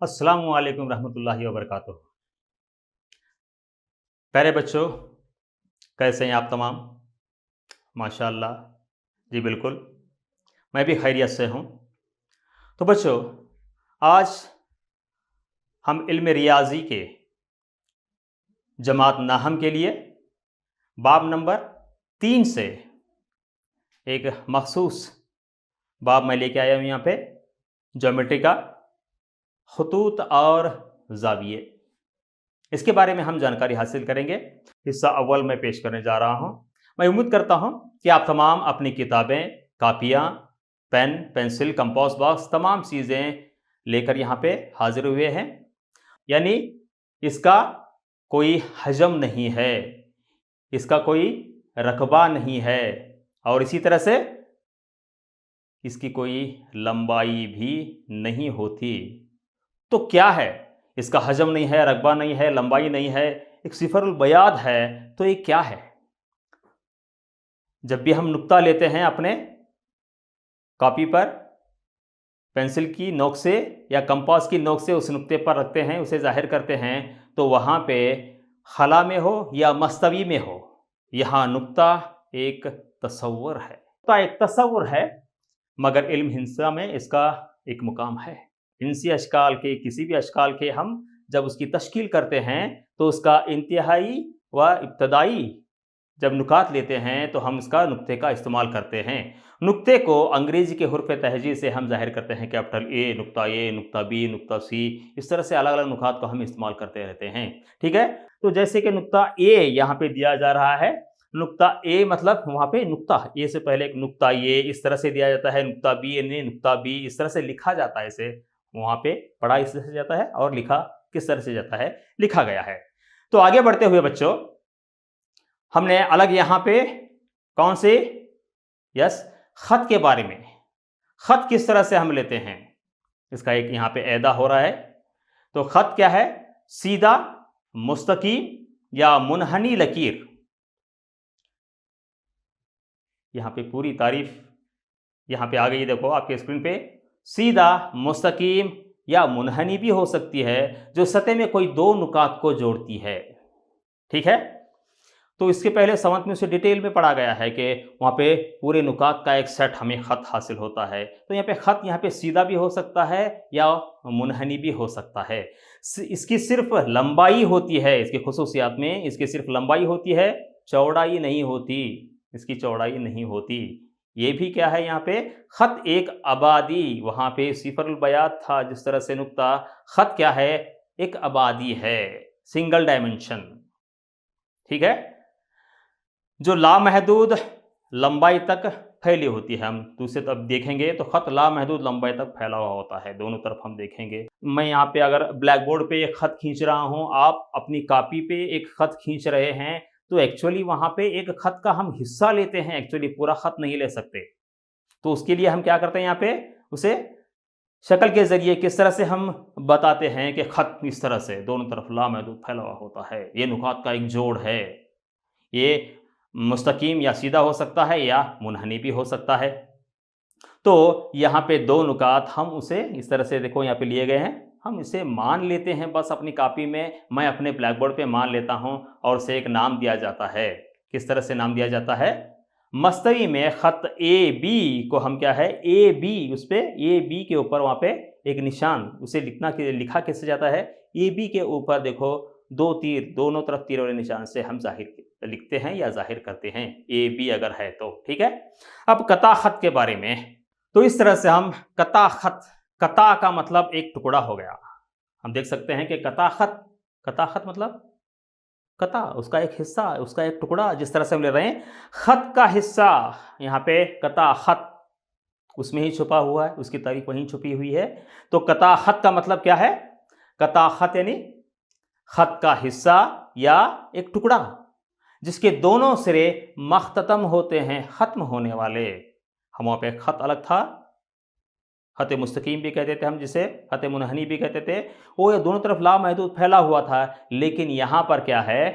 अस्सलामु अलैकुम रहमतुल्लाहि व बरकातुहू। प्यारे बच्चों, कैसे हैं आप तमाम? माशाअल्लाह। जी बिल्कुल, मैं भी खैरियत से हूँ। तो बच्चों, आज हम इल्म रियाज़ी के जमात नाहम के लिए बाब नंबर 3 से एक मखसूस बाब मैं लेके आया हूँ यहाँ पे, ज्योमेट्री का खतूत और ज़ाविये। इसके बारे में हम जानकारी हासिल करेंगे। हिस्सा अव्वल मैं पेश करने जा रहा हूँ। मैं उम्मीद करता हूँ कि आप तमाम अपनी किताबें, कापियाँ, पेन, पेंसिल, कंपास बॉक्स तमाम चीज़ें लेकर यहाँ पे हाजिर हुए हैं। यानी इसका कोई हजम नहीं है, इसका कोई रकबा नहीं है और इसी तरह से इसकी कोई लंबाई भी नहीं होती। तो क्या है? इसका हजम नहीं है, रकबा नहीं है, लंबाई नहीं है, एक सिफरुल बयाद है। तो ये क्या है? जब भी हम नुक्ता लेते हैं अपने कॉपी पर, पेंसिल की नोक से या कंपास की नोक से उस नुक्ते पर रखते हैं, उसे जाहिर करते हैं, तो वहाँ पे खला में हो या मस्तवी में हो, यहाँ नुक्ता एक तसव्वुर है। नुक्ता एक तसव्वुर है, मगर इल्म हिंसा में इसका एक मुकाम है। हिंसी अशकाल के, किसी भी अशकाल के हम जब उसकी तश्कील करते हैं तो उसका इंतहाई व इब्तदाई जब नुकात लेते हैं तो हम इसका नुक्ते का इस्तेमाल करते हैं। नुक्ते को अंग्रेजी के हुर्फ तहजीर से हम ज़ाहिर करते हैं, कैपिटल ए, नुक्ता बी, नुक्ता सी, इस तरह से अलग अलग नुकात को हम इस्तेमाल करते रहते हैं। ठीक है, तो जैसे कि नुक्ता ए यहाँ पे दिया जा रहा है, नुक्ता ए मतलब वहाँ पे नुक्ता, ए से पहले एक नुक्ता ए इस तरह से दिया जाता है, नुक्ता बी यानी नुक्ता बी इस तरह से लिखा जाता है। इसे वहाँ पे पढ़ा इस तरह से जाता है और लिखा किस तरह से जाता है, लिखा गया है। तो आगे बढ़ते हुए बच्चों, हमने अलग यहाँ पे कौन से, यस, खत के बारे में, खत किस तरह से हम लेते हैं, इसका एक यहाँ पे ऐदा हो रहा है। तो खत क्या है? सीधा, मुस्तकीम या मुनहनी लकीर। यहाँ पे पूरी तारीफ यहाँ पे आ गई, देखो आपके स्क्रीन पे। सीधा, मुस्तकीम या मुनहनी भी हो सकती है, जो सतह में कोई दो नुकात को जोड़ती है। ठीक है, तो इसके पहले सवंत में उसे डिटेल में पढ़ा गया है कि वहाँ पे पूरे नुकात का एक सेट हमें ख़त हासिल होता है। तो यहाँ पे ख़त यहाँ पे सीधा भी हो सकता है या मुनहनी भी हो सकता है। इसकी सिर्फ लंबाई होती है, इसकी खुसूसियात में इसकी सिर्फ लंबाई होती है, चौड़ाई नहीं होती, इसकी चौड़ाई नहीं होती। ये भी क्या है यहाँ पे, ख़त एक आबादी, वहाँ पे सिफरुल बयात था जिस तरह से नुक्ता, ख़त क्या है, एक आबादी है, सिंगल डायमेंशन। ठीक है, जो लामहदूद लंबाई तक फैली होती है। हम दूसरे तरफ देखेंगे तो ख़त लामहदूद लंबाई तक फैला हुआ होता है, दोनों तरफ हम देखेंगे। मैं यहाँ पे अगर ब्लैक बोर्ड पे एक ख़त खींच रहा हूँ, आप अपनी कॉपी पे एक ख़त खींच रहे हैं, तो एक्चुअली वहाँ पे एक ख़त का हम हिस्सा लेते हैं, एक्चुअली पूरा ख़त नहीं ले सकते। तो उसके लिए हम क्या करते हैं, यहाँ पे उसे शक्ल के ज़रिए किस तरह से हम बताते हैं कि ख़त इस तरह से दोनों तरफ लामहदूद फैला हुआ होता है, ये नुकात का एक जोड़ है, ये मुस्तकीम या सीधा हो सकता है या मुनहनी भी हो सकता है। तो यहाँ पे दो नुकात हम उसे इस तरह से, देखो यहाँ पे लिए गए हैं, हम इसे मान लेते हैं बस अपनी कॉपी में, मैं अपने ब्लैक बोर्ड पे मान लेता हूँ और उसे एक नाम दिया जाता है। किस तरह से नाम दिया जाता है? मस्तवी में ख़त ए बी को हम क्या है, ए बी, उस पर ए बी के ऊपर वहाँ पे एक निशान, उसे लिखा किससे जाता है, ए बी के ऊपर देखो दो तीर, दोनों तरफ तीर वाले निशान से हम लिखते हैं या जाहिर करते हैं, ए बी अगर है तो। ठीक है, अब कता ख़त के बारे में, तो इस तरह से हम कता ख़त, कता का मतलब एक टुकड़ा हो गया। हम देख सकते हैं कि कता ख़त मतलब कता, उसका एक हिस्सा, उसका एक टुकड़ा, जिस तरह से हम ले रहे हैं ख़त का हिस्सा, यहाँ पे कता ख़त उसमें ही छुपा हुआ है, उसकी तारीफ वहीं छुपी हुई है। तो कता ख़त का मतलब क्या है? कता ख़त यानी ख़त का हिस्सा या एक टुकड़ा जिसके दोनों सिरे मख्ततम होते हैं, ख़त्म होने वाले। हम वहाँ पे ख़त अलग था, ख़त मुस्तकीम भी कहते थे हम जिसे, ख़त मुनहनी भी कहते थे, वो ये दोनों तरफ लामहदूद फैला हुआ था। लेकिन यहाँ पर क्या है,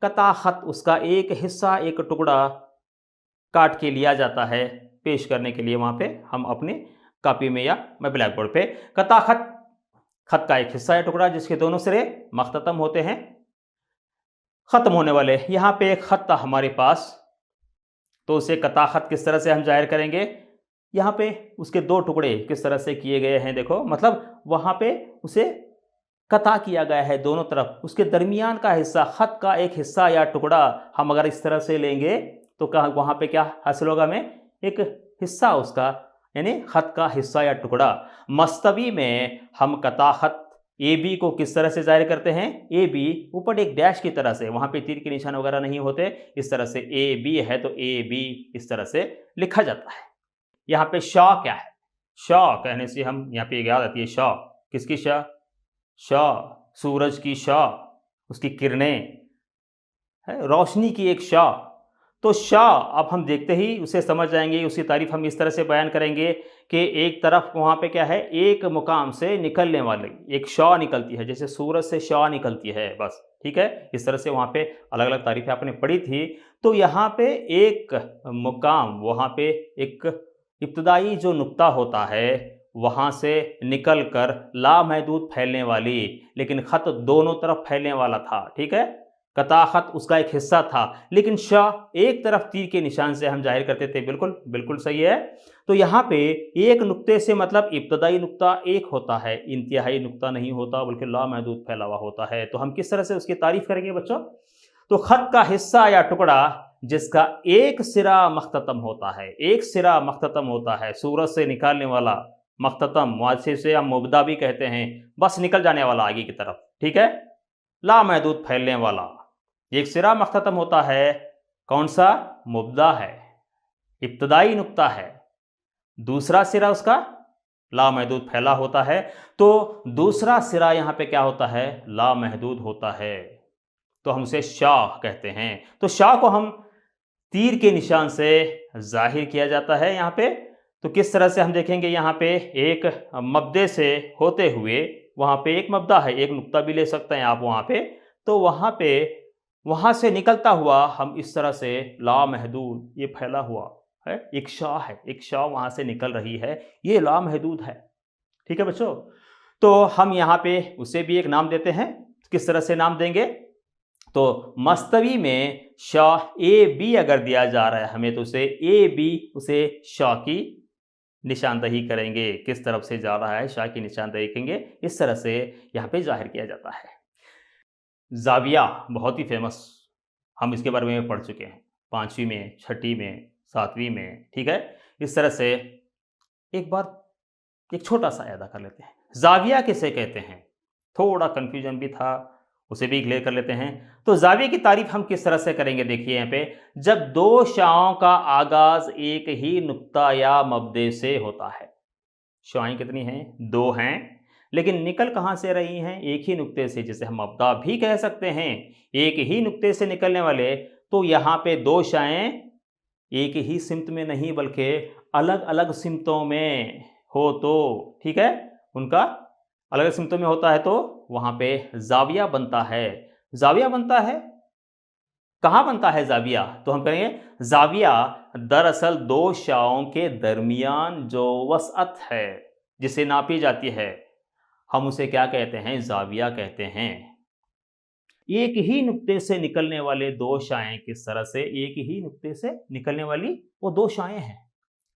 कता ख़त, उसका एक हिस्सा, एक टुकड़ा काट के लिया जाता है पेश करने के लिए, वहाँ पे हम अपने कॉपी में या मैं ब्लैक बोर्ड पे कता ख़त खत का एक हिस्सा या टुकड़ा जिसके दोनों सिरे मख्ततम होते हैं, खत्म होने वाले। यहां पे एक खत था हमारे पास, तो उसे कता खत किस तरह से हम जाहिर करेंगे? यहाँ पे उसके दो टुकड़े किस तरह से किए गए हैं देखो, मतलब वहां पे उसे कता किया गया है दोनों तरफ। उसके दरमियान का हिस्सा, खत का एक हिस्सा या टुकड़ा हम अगर इस तरह से लेंगे तो कहा वहां पे क्या हासिल होगा हमें? एक हिस्सा उसका, यानी खत का हिस्सा या टुकड़ा। मस्तवी में हम कता खत ए बी को किस तरह से जाहिर करते हैं? ए बी ऊपर एक डैश की तरह से, वहां पे तीर के निशान वगैरह नहीं होते, इस तरह से ए बी है तो ए बी इस तरह से लिखा जाता है। यहाँ पे शॉ क्या है? शॉ कहने से हम यहाँ पे याद आती है शॉ, किसकी शॉ? शॉ सूरज की शॉ, उसकी किरणें है, रोशनी की एक शॉ। तो शॉ अब हम देखते ही उसे समझ जाएंगे, उसकी तारीफ हम इस तरह से बयान करेंगे कि एक तरफ वहाँ पे क्या है, एक मुकाम से निकलने वाली एक शॉ निकलती है, जैसे सूरज से शॉ निकलती है, बस ठीक है। इस तरह से वहाँ पे अलग अलग तारीफें आपने पढ़ी थी। तो यहाँ पे एक मुकाम, वहाँ पे एक इब्तदाई जो नुक्ता होता है वहाँ से निकल कर लामहदूद फैलने वाली, लेकिन ख़त दोनों तरफ फैलने वाला था, ठीक है। कता ख़त उसका एक हिस्सा था, लेकिन शाह एक तरफ तीर के निशान से हम जाहिर करते थे। बिल्कुल बिल्कुल सही है। तो यहाँ पे एक नुक्ते से मतलब इब्तदाई नुक्ता एक होता है, इंतहाई नुक्ता नहीं होता, बल्कि लामहदूद फैला हुआ होता है। तो हम किस तरह से उसकी तारीफ करेंगे बच्चों? तो ख़त का हिस्सा या टुकड़ा जिसका एक सिरा मख्ततम होता है, एक सिरा मख्ततम होता है, सूरज से निकालने वाला मख्ततम, वासे से हम मुबदा भी कहते हैं, बस निकल जाने वाला आगे की तरफ, ठीक है। लामहदूद फैलने वाला एक सिरा मख्ततम होता है, कौन सा? मुबदा है, इब्तदाई नुक्ता है, दूसरा सिरा उसका लामहदूद फैला होता है। तो दूसरा सिरा यहाँ पे क्या होता है? लामहदूद होता है, तो हम उसे शाह कहते हैं। तो शाह को हम तीर के निशान से जाहिर किया जाता है यहाँ पे। तो किस तरह से हम देखेंगे, यहाँ पे एक मब्दे से होते हुए, वहाँ पे एक मब्दा है, एक नुक्ता भी ले सकते हैं आप वहाँ पे। तो वहाँ पे वहाँ से निकलता हुआ हम इस तरह से लामहदूद, ये फैला हुआ है, एक शाह है, एक शाह वहाँ से निकल रही है, ये लामहदूद है, ठीक है बच्चों। तो हम यहाँ पे उसे भी एक नाम देते हैं। किस तरह से नाम देंगे? तो मस्तवी में शाह ए बी अगर दिया जा रहा है हमें, तो उसे ए बी, उसे शाह की निशानदही करेंगे, किस तरफ से जा रहा है शाह की निशानदही करेंगे, इस तरह से यहाँ पे जाहिर किया जाता है। जाविया बहुत ही फेमस, हम इसके बारे में पढ़ चुके हैं 5वीं में, 6ठी में, 7वीं में, ठीक है। इस तरह से एक बार एक छोटा सा अदा कर लेते हैं। जाविया किसे कहते हैं? थोड़ा कन्फ्यूजन भी था, उसे भी क्लियर कर लेते हैं। तो जाविया की तारीफ हम किस तरह से करेंगे? देखिए यहाँ पे, जब दो शाओं का आगाज एक ही नुक्ता या मब्दे से होता है। शाएं कितनी हैं? 2 हैं, लेकिन निकल कहाँ से रही हैं? एक ही नुक्ते से, जिसे हम मब्दा भी कह सकते हैं, एक ही नुक्ते से निकलने वाले। तो यहाँ पे 2 शाएं एक ही सिमत में नहीं, बल्कि अलग अलग सिमतों में हो तो, ठीक है, उनका अलग सिमतों में होता है, तो वहाँ पे जाविया बनता है। जाविया बनता है, कहाँ बनता है जाविया? तो हम कहेंगे जाविया दरअसल 2 शाओं के दरमियान जो वसअत है, जिसे नापी जाती है, हम उसे क्या कहते हैं? जाविया कहते हैं। एक ही नुक्ते से निकलने वाले 2 शाएं, किस तरह से? एक ही नुक्ते से निकलने वाली वो 2 शाएं हैं,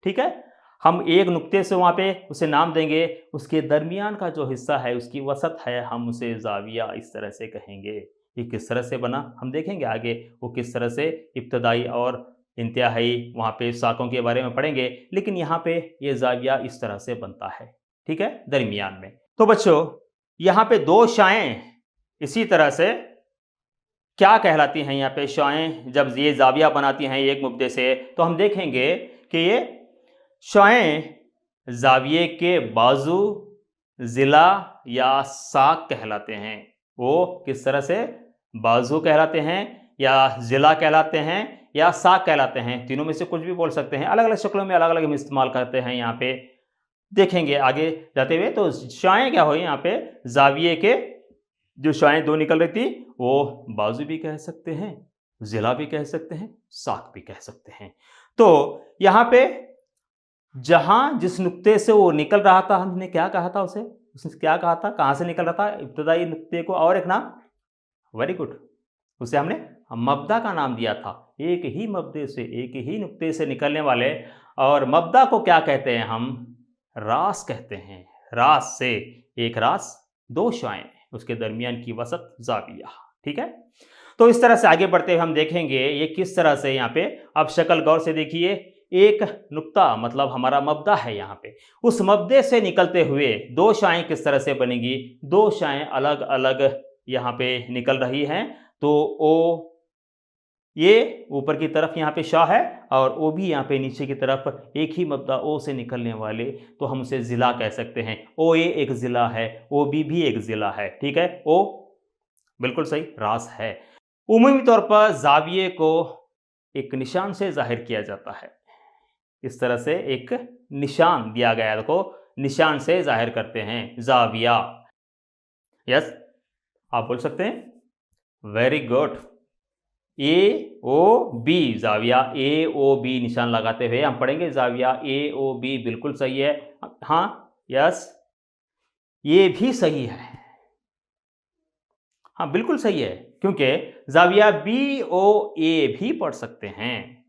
ठीक है। हम एक नुक्ते से वहाँ पे उसे नाम देंगे, उसके दरमियान का जो हिस्सा है, उसकी वसत है, हम उसे जाविया इस तरह से कहेंगे। ये किस तरह से बना हम देखेंगे आगे, वो किस तरह से इब्तदाई और इंतहाई वहाँ पे साकों के बारे में पढ़ेंगे, लेकिन यहाँ पे ये जाविया इस तरह से बनता है, ठीक है, दरमियान में। तो बच्चों यहाँ पे 2 शाएं इसी तरह से क्या कहलाती हैं? यहाँ पे शाएं जब ये जाविया बनाती हैं एक मुब्दे से, तो हम देखेंगे कि ये शाएं जाविये के बाजू, ज़िला या साक कहलाते हैं। वो किस तरह से? बाजू कहलाते हैं, या ज़िला कहलाते हैं, या साक कहलाते हैं, तीनों में से कुछ भी बोल सकते हैं। अलग अलग शक्लों में अलग अलग हम इस्तेमाल करते हैं, यहाँ पे देखेंगे आगे जाते हुए। तो शाएं क्या हुई यहाँ पे? जाविये के जो शाएं 2 निकल रही थी, वो बाजू भी कह सकते हैं, ज़िला भी कह सकते हैं, साक भी कह सकते हैं। तो यहाँ पे जहां जिस नुक्ते से वो निकल रहा था, हमने क्या कहा था उसे? उसने क्या कहा था, कहाँ से निकल रहा था इब्तदाई नुक्ते को, और एक नाम, वेरी गुड, उसे हमने मब्दा का नाम दिया था। एक ही मब्दे से, एक ही नुक्ते से निकलने वाले, और मब्दा को क्या कहते हैं हम, रास कहते हैं। रास से, एक रास दो शाएं, उसके दरमियान की वसत जाविया। ठीक है, तो इस तरह से आगे बढ़ते हुए हम देखेंगे ये किस तरह से यहाँ पे, अब शक्ल गौर से देखिए, एक नुक्ता मतलब हमारा मब्दा है यहाँ पे, उस मब्दे से निकलते हुए दो शाएं किस तरह से बनेंगी, दो शाएं अलग अलग यहाँ पे निकल रही हैं। तो ओ, ये ऊपर की तरफ यहाँ पे शाह है, और ओ भी यहाँ पे नीचे की तरफ, एक ही मब्दा ओ से निकलने वाले, तो हम उसे ज़िला कह सकते हैं। ओ ए एक ज़िला है, ओ बी भी एक ज़िला है। ठीक है, ओ बिल्कुल सही रास है। उमूमी तौर पर जाविये को एक निशान से जाहिर किया जाता है। इस तरह से एक निशान दिया गया है, देखो निशान से जाहिर करते हैं जाविया। यस, आप बोल सकते हैं, वेरी गुड। ए ओ बी, जाविया ए ओ बी निशान लगाते हुए हम पढ़ेंगे जाविया ए ओ बी, बिल्कुल सही है। हाँ, यस, ये भी सही है, हाँ बिल्कुल सही है, क्योंकि जाविया बी ओ ए भी पढ़ सकते हैं,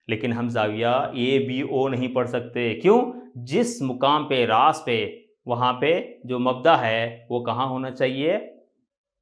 लेकिन हम जाविया ए बी ओ नहीं पढ़ सकते। क्यों? जिस मुकाम पे, रास पे, वहां पे जो मब्दा है वो कहाँ होना चाहिए,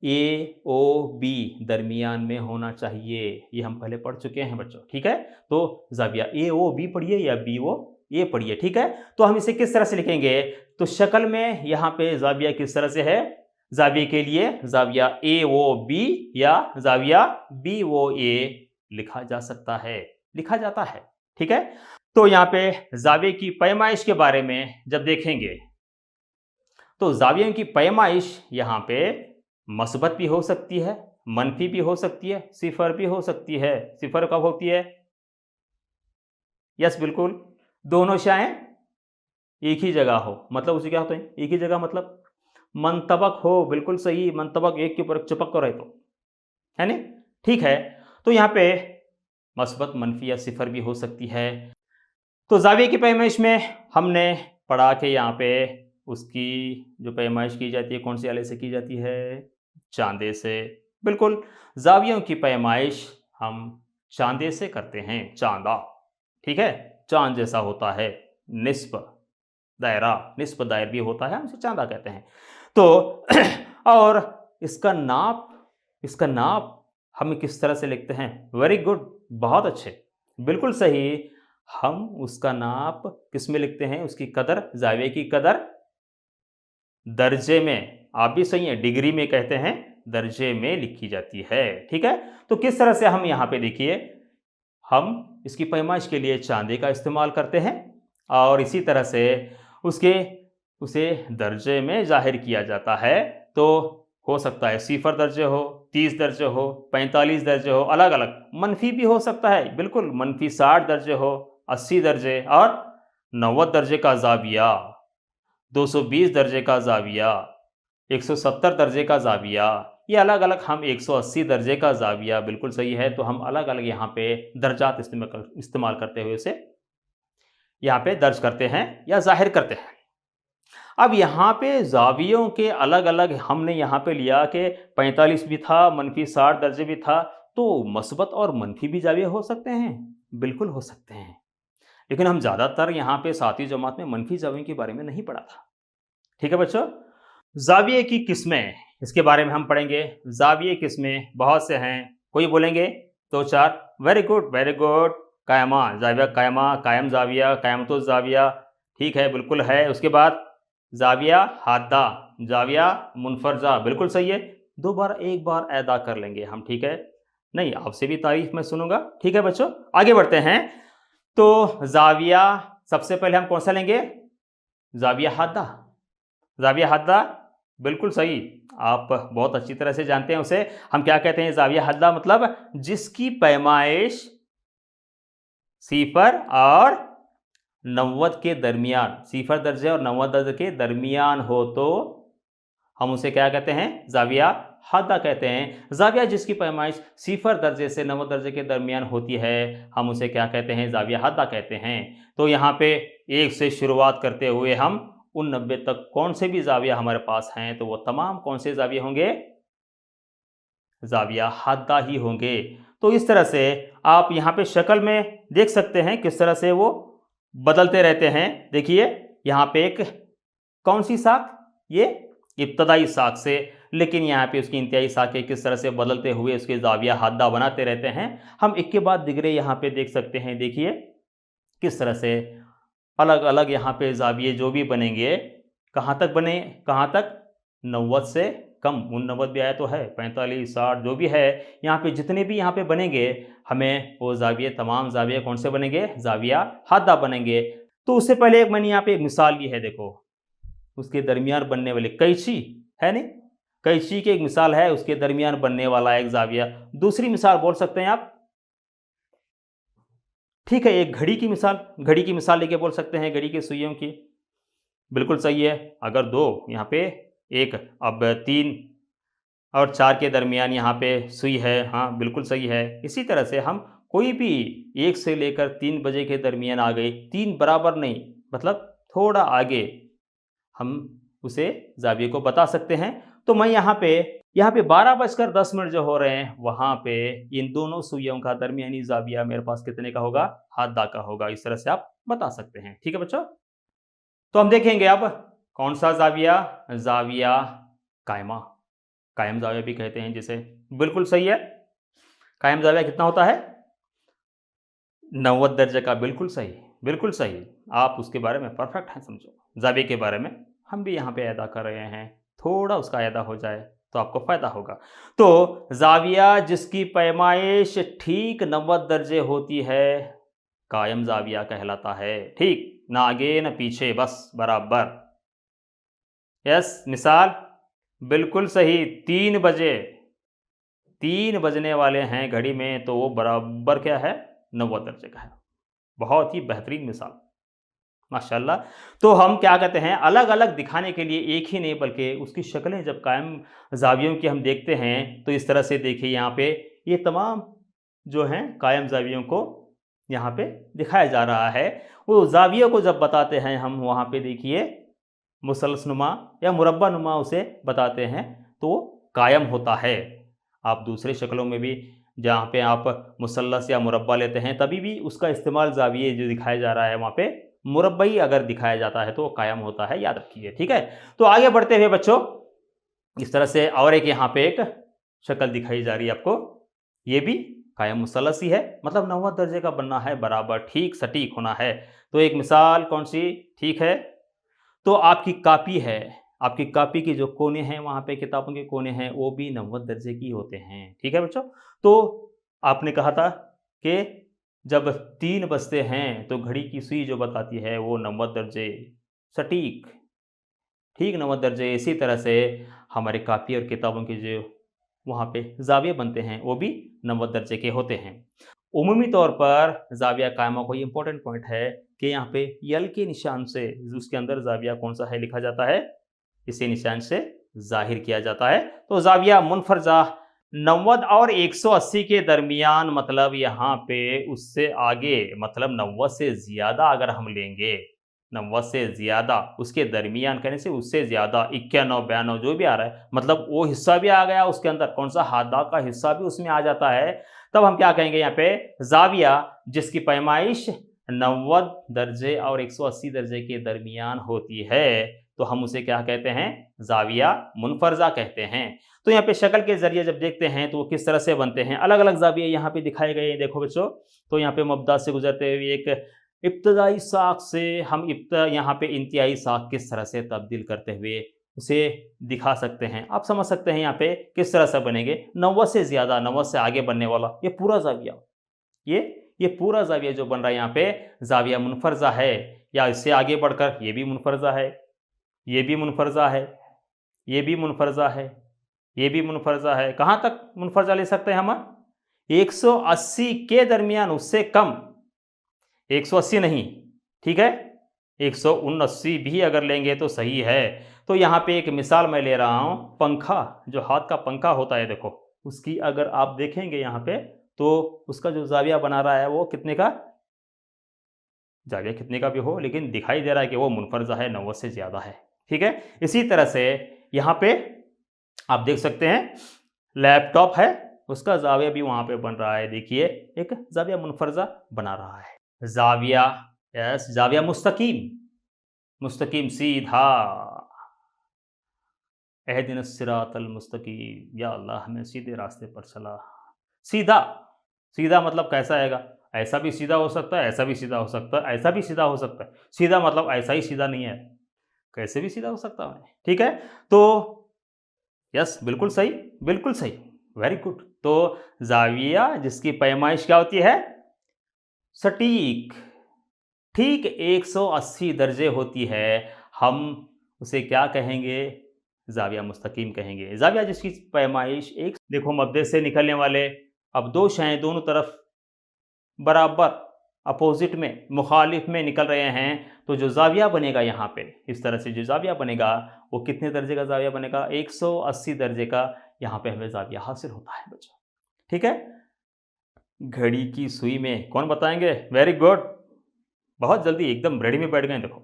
ए ओ बी दरमियान में होना चाहिए। ये हम पहले पढ़ चुके हैं बच्चों। ठीक है, तो जाविया ए ओ बी पढ़िए या बी ओ ए पढ़िए। ठीक है, तो हम इसे किस तरह से लिखेंगे, तो शक्ल में यहाँ पे जाविया किस तरह से है, जाविये के लिए जाविया ए ओ बी या जाविया बी ओ ए लिखा जा सकता है, लिखा जाता है। ठीक है, तो यहाँ पे जाविये की पैमाइश के बारे में जब देखेंगे, तो जावियों की पैमाइश यहाँ पे मस्बत भी हो सकती है, मनफी भी हो सकती है, सिफर भी हो सकती है। सिफर कब होती है, यस बिल्कुल, दोनों शाएं एक ही जगह हो, मतलब उसे क्या होता है, एक ही जगह मतलब मंतबक हो, बिल्कुल सही, मंतबक एक के ऊपर चिपक कर रहे तो, है नहीं। ठीक है, तो यहाँ पे मस्बत, मनफी या सिफर भी हो सकती है। तो जाविये की पैमाइश में हमने पढ़ा के यहाँ पे उसकी जो पैमाइश की जाती है कौन से आले से की जाती है, चांदे से। बिल्कुल, जावियों की पैमाइश हम चांदे से करते हैं, चांदा। ठीक है, चांद जैसा होता है, निस्ब दायरा, निस्ब दायर भी होता है, हम इसे चांदा कहते हैं। तो और इसका नाप, इसका नाप हम किस तरह से लिखते हैं, वेरी गुड, बहुत अच्छे, बिल्कुल सही। हम उसका नाप किस में लिखते हैं, उसकी कदर, जाविये की कदर दर्जे में, आप भी सही है, डिग्री में कहते हैं, दर्जे में लिखी जाती है। ठीक है, तो किस तरह से हम यहाँ पे देखिए, हम इसकी पैमाइश के लिए चांदी का इस्तेमाल करते हैं, और इसी तरह से उसे दर्जे में जाहिर किया जाता है। तो हो सकता है सिफर दर्जे हो, 30 दर्जे हो, 45 दर्जे हो, अलग अलग। मनफी भी हो सकता है, बिल्कुल, मनफी 60 दर्जे हो, 80 दर्जे, और 90 दर्जे का जाविया, 220 दर्जे का जाविया, 170 दर्जे का जाविया, ये अलग अलग, हम 180 दर्जे का जाविया, बिल्कुल सही है। तो हम अलग अलग यहाँ पे दर्जात इस्तेमाल करते हुए इसे यहाँ पे दर्ज करते हैं या जाहिर करते हैं। अब यहाँ पे जावियों के अलग अलग हमने यहाँ पे लिया कि 45 भी था, मनफी 60 दर्जे भी था, तो मस्बत और मनफी भी जाविये हो सकते हैं, बिल्कुल हो सकते हैं, लेकिन हम ज़्यादातर यहाँ पे सातवीं जमात में मनफी जावियों के बारे में नहीं पढ़ा था। ठीक है बच्चों, जाविये की किस्में, इसके बारे में हम पढ़ेंगे। जाविये किस्में बहुत से हैं, कोई बोलेंगे दो चार, वेरी गुड वेरी गुड। कायमा जाविया, कायमा, कायम जाविया, कायमतो जाविया, ठीक है, बिल्कुल है। उसके बाद जाविया हादा, जाविया मुनफरजा, बिल्कुल सही है। दो बार एक बार अदा कर लेंगे हम, ठीक है, नहीं आपसे भी तारीफ मैं सुनूंगा। ठीक है बच्चों, आगे बढ़ते हैं। तो जाविया सबसे पहले हम कौन सा लेंगे, जाविया हादा, जाविया हादा, बिल्कुल सही, आप बहुत अच्छी तरह से जानते हैं उसे। हम क्या कहते हैं, जाविया हद्दा मतलब जिसकी पैमाइश सिफर और 90 के दरमियान, सिफर दर्जे और 90 दर्जे के दरमियान हो तो हम उसे क्या कहते हैं, जाविया हद्दा कहते हैं। जाविया जिसकी पैमाइश सिफर दर्जे से 90 दर्जे के दरमियान होती है, हम उसे क्या कहते हैं, जाविया हद्दा कहते हैं। तो यहाँ पे एक से शुरुआत करते हुए हम उन 90 तक कौन से भी जाविया हमारे पास हैं तो वो तमाम कौन से जाविया होंगे, जाविया हादा ही होंगे। तो इस तरह से आप यहाँ पे शक्ल में देख सकते हैं किस तरह से वो बदलते रहते हैं। देखिए यहाँ पे एक कौन सी साख, ये इब्तदाई साख से, लेकिन यहाँ पे उसकी इंतहाई साखें किस तरह से बदलते हुए उसके जाविया हादा बनाते रहते हैं। हम एक के बाद दिगरे यहाँ पे देख सकते हैं। देखिए किस तरह से अलग अलग यहाँ पे जाविये जो भी बनेंगे, कहाँ तक बने, कहाँ तक, 90 से कम, 89 भी आया तो है, 45 60 जो भी है, यहाँ पे जितने भी यहाँ पे बनेंगे हमें वो जाविये, तमाम जाविये कौन से बनेंगे, जाविया हादा बनेंगे। तो उससे पहले एक मैंने यहाँ पे एक मिसाल ली है, देखो उसके दरमियान बनने वाले कैंची है नहीं, कैंची की एक मिसाल है, उसके दरमियान बनने वाला एक जाविया। दूसरी मिसाल बोल सकते हैं आप, ठीक है, एक घड़ी की मिसाल, घड़ी की मिसाल लेके बोल सकते हैं, घड़ी की सुइयों की, बिल्कुल सही है। अगर दो यहाँ पे एक, अब 3 और 4 के दरमियान यहाँ पे सुई है, हाँ बिल्कुल सही है। इसी तरह से हम कोई भी 1 से लेकर 3 बजे के दरमियान आ गए, 3 बराबर नहीं, मतलब थोड़ा आगे, हम उसे जाविये को बता सकते हैं। तो मैं यहाँ पे 12:10 जो हो रहे हैं, वहाँ पे इन दोनों सुइयों का दरमियानी जाविया मेरे पास कितने का होगा, हादा का होगा। इस तरह से आप बता सकते हैं। ठीक है बच्चों, तो हम देखेंगे अब कौन सा जाविया, जाविया कायमा, कायम जाविया भी कहते हैं जिसे, बिल्कुल सही है। कायम जाविया कितना होता है, 90 दर्जे का, बिल्कुल सही, बिल्कुल सही। आप उसके बारे में परफेक्ट हैं, समझो जाविये के बारे में हम भी यहाँ पे अदा कर रहे हैं, थोड़ा उसका अदा हो जाए तो आपको फ़ायदा होगा। तो जाविया जिसकी पैमाइश ठीक 90 दर्जे होती है कायम जाविया कहलाता है। ठीक, ना आगे ना पीछे, बस बराबर। यस, मिसाल बिल्कुल सही, 3 बजे, 3 बजने वाले हैं घड़ी में, तो वो बराबर क्या है, 90 दर्जे का है। बहुत ही बेहतरीन मिसाल, माशाल्लाह। तो हम क्या कहते हैं, अलग अलग दिखाने के लिए, एक ही नहीं बल्कि उसकी शक्लें जब कायम जावियों की हम देखते हैं तो इस तरह से देखिए, यहाँ पे ये तमाम जो हैं कायम जावियों को यहाँ पे दिखाया जा रहा है। वो जावियों को जब बताते हैं हम, वहाँ पे देखिए मुसलसनुमा या मुरब्बा नुमा उसे बताते हैं, तो वो कायम होता है। आप दूसरे शक्लों में भी जहाँ पे आप मुसल्लस या मुरब्बा लेते हैं, तभी भी उसका इस्तेमाल जाविये जो दिखाया जा रहा है वहाँ पे मुरब्बई अगर दिखाया जाता है तो वो कायम होता है, याद रखिए। ठीक है, तो आगे बढ़ते हुए बच्चों, इस तरह से और एक यहाँ पे एक शक्ल दिखाई जा रही है आपको, ये भी कायम मुसल्लस ही है, मतलब 90 दर्जे का बनना है, बराबर ठीक सटीक होना है। तो एक मिसाल कौन सी, ठीक है, तो आपकी कापी है, आपकी कापी के जो कोने हैं, वहाँ पे किताबों के कोने हैं, वो भी 90 दर्जे की होते हैं। ठीक है बच्चों, तो आपने कहा था कि जब 3 बजते हैं तो घड़ी की सुई जो बताती है वो 90 दर्जे सटीक, ठीक 90 दर्जे। इसी तरह से हमारे कापी और किताबों के जो वहाँ पे जाविये बनते हैं वो भी 90 दर्जे के होते हैं। उमूमी तौर पर जाविया कायमा कोई इंपॉर्टेंट पॉइंट है कि यहाँ पे यल के निशान से उसके अंदर जाविया कौन सा है लिखा जाता है, इसी निशान से जाहिर किया जाता है। तो जाविया मुनफरजा 90 और 180 के दरमियान, मतलब यहाँ पे उससे आगे, मतलब 90 से ज़्यादा अगर हम लेंगे, 90 से ज़्यादा, उसके दरमियान कहने से उससे ज़्यादा, 91 92 जो भी आ रहा है, मतलब वो हिस्सा भी आ गया उसके अंदर, कौन सा, हादा का हिस्सा भी उसमें आ जाता है, तब हम क्या कहेंगे यहाँ पे, जाविया जिसकी पैमाइश 90 दर्जे और 180 दर्जे के दरमियान होती है, तो हम उसे क्या कहते हैं, जाविया मुनफरजा कहते हैं। तो यहाँ पे शक्ल के जरिए जब देखते हैं तो वो किस तरह से बनते हैं, अलग अलग जाविये यहाँ पे दिखाए गए हैं। देखो बच्चों, तो यहाँ पे मब्दा से गुजरते हुए एक इब्तदाई साख से हम यहाँ पे इंतहाई साख किस तरह से तब्दील करते हुए उसे दिखा सकते हैं। आप समझ सकते हैं यहाँ पे किस तरह से बनेंगे, 90 से ज़्यादा, 90 से आगे बनने वाला ये पूरा जाविया, ये पूरा जाविया जो बन रहा है यहाँ पे जाविया मुनफरजा है। या इससे आगे बढ़कर ये भी मुनफरजा है, ये भी मुनफरजा है, ये भी मुनफरजा है, ये भी मुनफरजा है। कहाँ तक मुनफरजा ले सकते हैं हम, 180 के दरमियान, उससे कम, 180 नहीं, ठीक है, 179 भी अगर लेंगे तो सही है। तो यहाँ पे एक मिसाल मैं ले रहा हूँ, पंखा, जो हाथ का पंखा होता है, देखो उसकी अगर आप देखेंगे यहाँ पे तो उसका जो जाविया बना रहा है वो कितने का, जाविया कितने का भी हो, लेकिन दिखाई दे रहा है कि वो मुनफरजा है, 90 से ज़्यादा है। ठीक है, इसी तरह से यहाँ पे आप देख सकते हैं लैपटॉप है, उसका जाविया भी वहाँ पे बन रहा है। देखिए एक जाविया मुनफरजा बना रहा है। जाविया, यस, जाविया मुस्तकीम, मुस्तकीम सीधा। एहदिनस सिरातल मुस्तकीम, या अल्लाह हमें सीधे रास्ते पर चला। सीधा, सीधा मतलब कैसा आएगा? ऐसा भी सीधा हो सकता है, ऐसा भी सीधा हो सकता है, ऐसा भी सीधा हो सकता है। सीधा मतलब ऐसा ही सीधा नहीं है, कैसे भी सीधा हो सकता है। ठीक है, तो यस, बिल्कुल सही, बिल्कुल सही, वेरी गुड। तो जाविया जिसकी पैमाइश क्या होती है? सटीक, ठीक 180 दर्जे होती है, हम उसे क्या कहेंगे? जाविया मुस्तकीम कहेंगे। जाविया जिसकी पैमाइश एक, देखो मध्य से निकलने वाले अब दो शाएं दोनों तरफ बराबर अपोजिट में, मुखालिफ में निकल रहे हैं, तो जो जाविया बनेगा यहाँ पे, इस तरह से जो जाविया बनेगा वो कितने दर्जे का जाविया बनेगा? 180 दर्जे का यहाँ पे हमें जाविया हासिल होता है बच्चों। ठीक है, घड़ी की सुई में, कौन बताएंगे? वेरी गुड, बहुत जल्दी एकदम रेडी में बैठ गए, देखो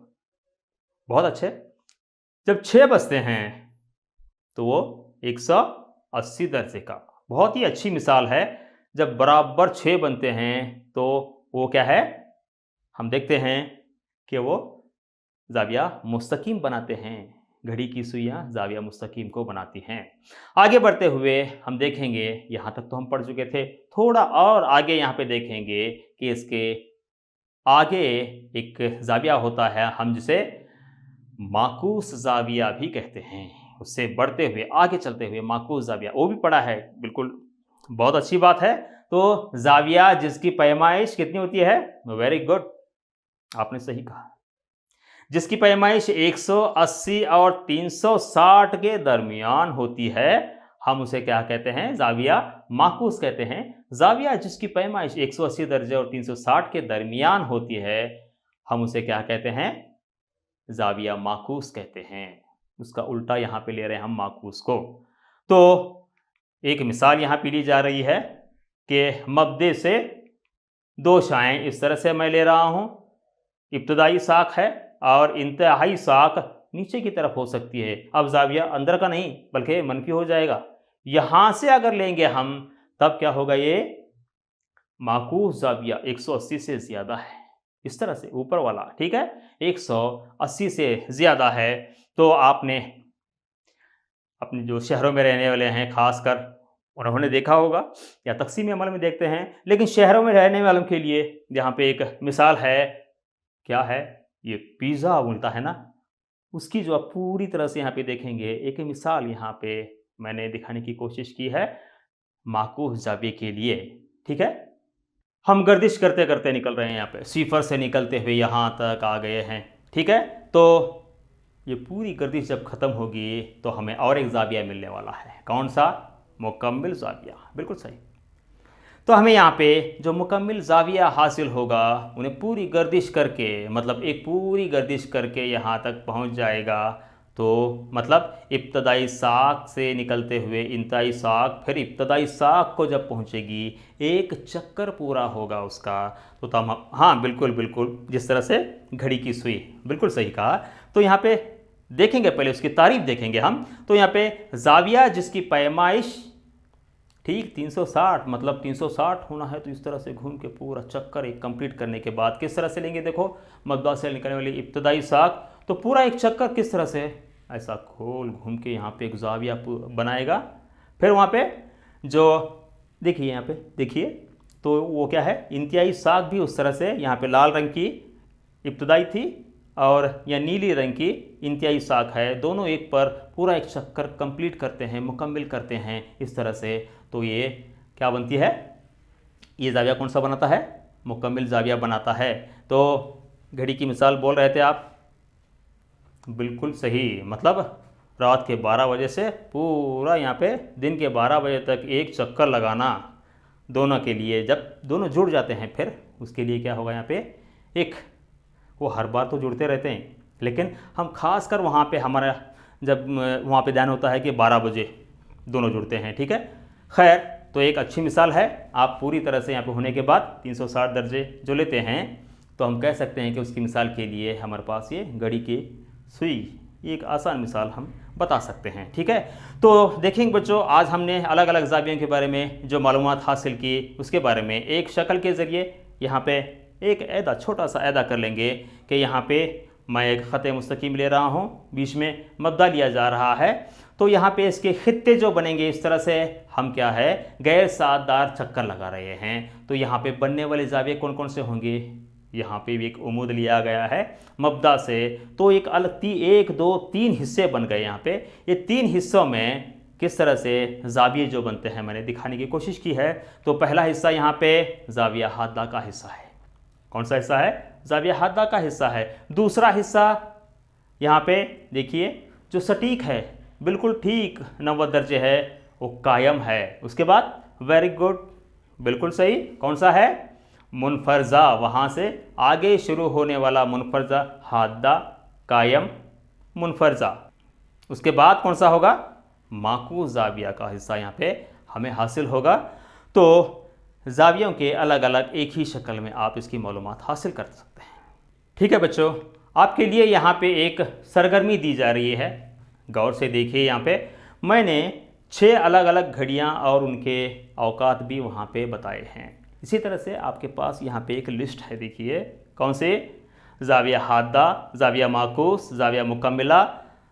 बहुत अच्छे। जब 6 बजते हैं तो वो 180 दर्जे का, बहुत ही अच्छी मिसाल है। जब बराबर 6 बनते हैं तो वो क्या है? हम देखते हैं कि वो जाविया मुस्तकीम बनाते हैं। घड़ी की सुइयां जाविया मुस्तकीम को बनाती हैं। आगे बढ़ते हुए हम देखेंगे, यहाँ तक तो हम पढ़ चुके थे, थोड़ा और आगे यहाँ पे देखेंगे कि इसके आगे एक जाविया होता है, हम जिसे माकूस जाविया भी कहते हैं। उससे बढ़ते हुए आगे चलते हुए माकूस जाविया, वो भी पढ़ा है, बिल्कुल बहुत अच्छी बात है। तो जाविया जिसकी पैमाइश कितनी होती है? वेरी गुड, आपने सही कहा, जिसकी पैमाइश 180 और 360 के दरमियान होती है, हम उसे क्या कहते हैं? जाविया माकूस कहते हैं। जाविया जिसकी पैमाइश 180 दर्जे और 360 के दरमियान होती है, हम उसे क्या कहते हैं? जाविया माकूस कहते हैं। उसका उल्टा यहाँ पे ले रहे हैं हम माकूस को। तो एक मिसाल यहाँ पे ली जा रही है कि मब्दे से दो शाएं, इस तरह से मैं ले रहा हूँ, इब्तदाई साख है और इंतहाई साख नीचे की तरफ हो सकती है। अब जाविया अंदर का नहीं बल्कि मनफी हो जाएगा। यहाँ से अगर लेंगे हम तब क्या होगा? ये माकूस जाविया 180 से ज़्यादा है, इस तरह से ऊपर वाला, ठीक है, 180 से ज़्यादा है। तो आपने अपने जो शहरों में रहने वाले हैं खासकर उन्होंने देखा होगा, या तक़सीम अमल में देखते हैं, लेकिन शहरों में रहने वालों के लिए यहाँ पे एक मिसाल है। क्या है? ये पिज़्ज़ा मिलता है ना, उसकी जो आप पूरी तरह से यहाँ पे देखेंगे, एक मिसाल यहाँ पे मैंने दिखाने की कोशिश की है माकूस जाविये के लिए। ठीक है, हम गर्दिश करते करते निकल रहे हैं, यहाँ पे सिफर से निकलते हुए यहाँ तक आ गए हैं। ठीक है, तो ये पूरी गर्दिश जब ख़त्म होगी तो हमें और एक जाविया मिलने वाला है। कौन सा? मुकम्मिल जाविया, बिल्कुल सही। तो हमें यहाँ पे जो मुकम्मिल जाविया हासिल होगा, उन्हें पूरी गर्दिश करके, मतलब एक पूरी गर्दिश करके यहाँ तक पहुँच जाएगा, तो मतलब इब्तदाई साख से निकलते हुए इंतहाई साख, फिर इब्तदाई साख को जब पहुँचेगी, एक चक्कर पूरा होगा उसका। तो तमाम, हाँ बिल्कुल बिल्कुल, जिस तरह से घड़ी की सुई, बिल्कुल सही कहा। तो यहाँ पे देखेंगे, पहले उसकी तारीफ देखेंगे हम। तो यहाँ पे जाविया जिसकी पैमाइश ठीक 360, मतलब 360 होना है, तो इस तरह से घूम के पूरा चक्कर एक कंप्लीट करने के बाद किस तरह से लेंगे? देखो मद्दा से निकलने वाली इब्तदाई साख, तो पूरा एक चक्कर किस तरह से ऐसा खोल घूम के यहाँ पे एक जाविया बनाएगा। फिर वहाँ पे जो देखिए, यहाँ पे देखिए, तो वो क्या है? इंतहाई साख भी उस तरह से, यहाँ पे लाल रंग की इब्तदाई थी और या नीली रंग की इंतहाई साख है, दोनों एक पर पूरा एक चक्कर कंप्लीट करते हैं, मुकम्मिल करते हैं इस तरह से। तो ये क्या बनती है? ये जाविया कौन सा बनाता है? मुकम्मिल जाविया बनाता है। तो घड़ी की मिसाल बोल रहे थे आप, बिल्कुल सही, मतलब रात के 12 बजे से पूरा यहाँ पे दिन के 12 बजे तक एक चक्कर लगाना दोनों के लिए। जब दोनों जुड़ जाते हैं फिर उसके लिए क्या होगा? यहाँ पे एक, वो हर बार तो जुड़ते रहते हैं, लेकिन हम खास कर वहाँ पे हमारा जब वहाँ पे ध्यान होता है कि 12 बजे दोनों जुड़ते हैं। ठीक है, खैर, तो एक अच्छी मिसाल है। आप पूरी तरह से यहाँ पे होने के बाद 360 दर्जे जो लेते हैं, तो हम कह सकते हैं कि उसकी मिसाल के लिए हमारे पास ये घड़ी की सुई, ये एक आसान मिसाल हम बता सकते हैं। ठीक है, तो देखेंगे बच्चों, आज हमने अलग अलग ज़ावियों के बारे में जो मालूमात हासिल की उसके बारे में एक शक्ल के ज़रिए यहाँ पे एक ऐदा, छोटा सा ऐदा कर लेंगे कि यहाँ पे मैं एक ख़त मुस्तकीम ले रहा हूँ, बीच में मब्दा लिया जा रहा है, तो यहाँ पे इसके खित्ते जो बनेंगे इस तरह से हम क्या है गैर साधदार चक्कर लगा रहे हैं। तो यहाँ पे बनने वाले ज़ाविये कौन कौन से होंगे, यहाँ पे भी एक उमूद लिया गया है मब्दा से, तो एक अलग 1 2 3 हिस्से बन गए। यहाँ पे ये 3 हिस्सों में किस तरह से ज़ाविये जो बनते हैं मैंने दिखाने की कोशिश की है। तो पहला हिस्सा यहाँ पे ज़ाविया हादा का हिस्सा है। कौन सा हिस्सा है? ज़ाविया हादा का हिस्सा है। दूसरा हिस्सा यहाँ पे देखिए जो सटीक है, बिल्कुल ठीक 90 दर्जे है, वो कायम है। उसके बाद वेरी गुड, बिल्कुल सही, कौन सा है? मुनफरजा, वहाँ से आगे शुरू होने वाला मुनफरजा, हादा, कायम, मुनफरजा। उसके बाद कौन सा होगा? माकूस ज़ाविया का हिस्सा यहाँ पे हमें हासिल होगा। तो ज़ावियों के अलग अलग एक ही शक्ल में आप इसकी मालूमात हासिल कर सकते हैं। ठीक है बच्चों, आपके लिए यहाँ पे एक सरगर्मी दी जा रही है, गौर से देखिए। यहाँ पे मैंने 6 अलग अलग घड़ियाँ और उनके औकात भी वहाँ पे बताए हैं। इसी तरह से आपके पास यहाँ पे एक लिस्ट है, देखिए कौन से? ज़ाविया हादा, ज़ाविया माकूस, ज़ाविया मुकम्मिला,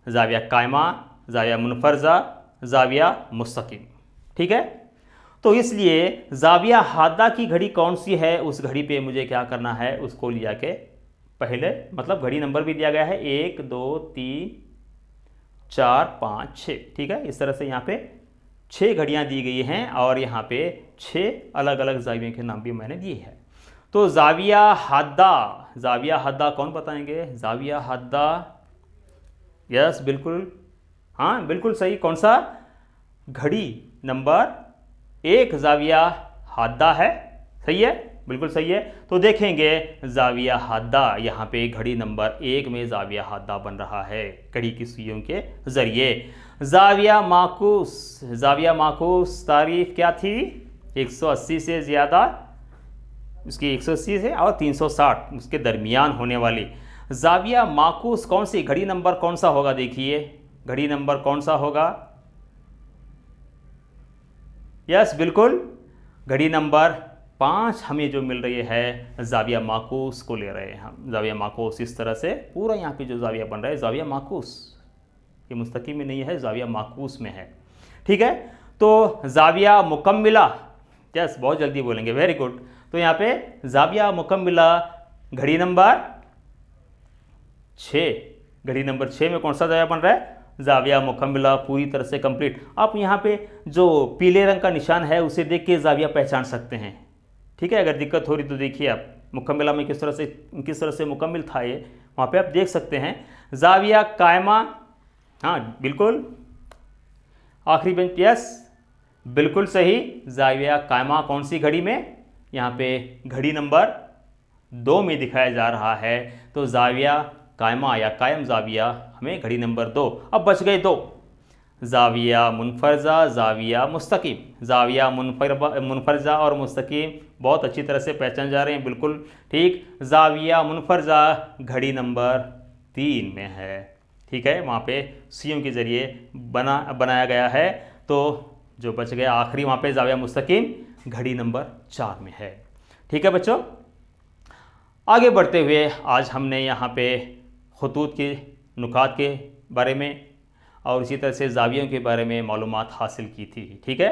ज़ाविया कायमा, ज़ाविया मुनफरजा, ज़ाविया मुस्तकीम। ठीक है, तो इसलिए ज़ाविया हादा की घड़ी कौन सी है, उस घड़ी पे मुझे क्या करना है, उसको लिया के पहले, मतलब घड़ी नंबर भी दिया गया है 1 2 3 4 5 6। ठीक है, इस तरह से यहाँ पे 6 घड़ियाँ दी गई हैं और यहाँ पे 6 अलग अलग ज़ावियों के नाम भी मैंने दिए हैं। तो ज़ाविया हादा कौन बताएंगे? ज़ाविया हादा, यस बिल्कुल, हाँ बिल्कुल सही, कौन सा? घड़ी नंबर 1 ज़ाविया हादा है, सही है, बिल्कुल सही है। तो देखेंगे ज़ाविया हादा, यहाँ पे घड़ी नंबर 1 में ज़ाविया हादा बन रहा है घड़ी की सुइयों के ज़रिए। ज़ाविया माकूस तारीफ क्या थी? 180 से ज़्यादा, उसकी 180 से और 360 उसके दरमियान होने वाली ज़ाविया माकूस कौन सी घड़ी नंबर कौन सा होगा? देखिए घड़ी नंबर कौन सा होगा? यस बिल्कुल, घड़ी नंबर 5 हमें जो मिल रही है ज़ाविया माकूस को ले रहे हैं हम। ज़ाविया माकूस इस तरह से पूरा यहाँ पे जो ज़ाविया बन रहा है ज़ाविया माकूस, ये मुस्तकीम में नहीं है, ज़ाविया माकूस में है। ठीक है, तो ज़ाविया मुकम्मिला, यस बहुत जल्दी बोलेंगे, वेरी गुड। तो यहाँ पे ज़ाविया मुकम्मिला घड़ी नंबर 6, घड़ी नंबर 6 में कौन सा ज़ाविया बन रहा है? ज़ाविया मुकम्मिला पूरी तरह से कंप्लीट। आप यहाँ पे जो पीले रंग का निशान है उसे देख के ज़ाविया पहचान सकते हैं। ठीक है, अगर दिक्कत हो रही तो देखिए आप मुकम्मिला में किस तरह से मुकम्मिल था ये, वहाँ पे आप देख सकते हैं। ज़ाविया कायमा, हाँ बिल्कुल, आखिरी बेंच, यस बिल्कुल सही, ज़ाविया कायमा कौन सी घड़ी में? यहाँ पे घड़ी नंबर 2 में दिखाया जा रहा है। तो ज़ाविया कायमा या कायम ज़ाविया हमें घड़ी नंबर 2। अब बच गए 2, ज़ाविया मुनफरजा, ज़ाविया मुस्तकीम। ज़ाविया मुनफरजा और मुस्तकीम बहुत अच्छी तरह से पहचान जा रहे हैं, बिल्कुल ठीक। ज़ाविया मुनफरजा घड़ी नंबर 3 में है। ठीक है, वहाँ पे सुइयों के ज़रिए बनाया गया है। तो जो बच गया आखिरी वहाँ पे ज़ाविया मुस्तकीम घड़ी नंबर 4 में है। ठीक है बच्चों, आगे बढ़ते हुए आज हमने यहाँ पे खतूत के नुकात के बारे में और इसी तरह से ज़ावियों के बारे में मालूमात हासिल की थी। ठीक है।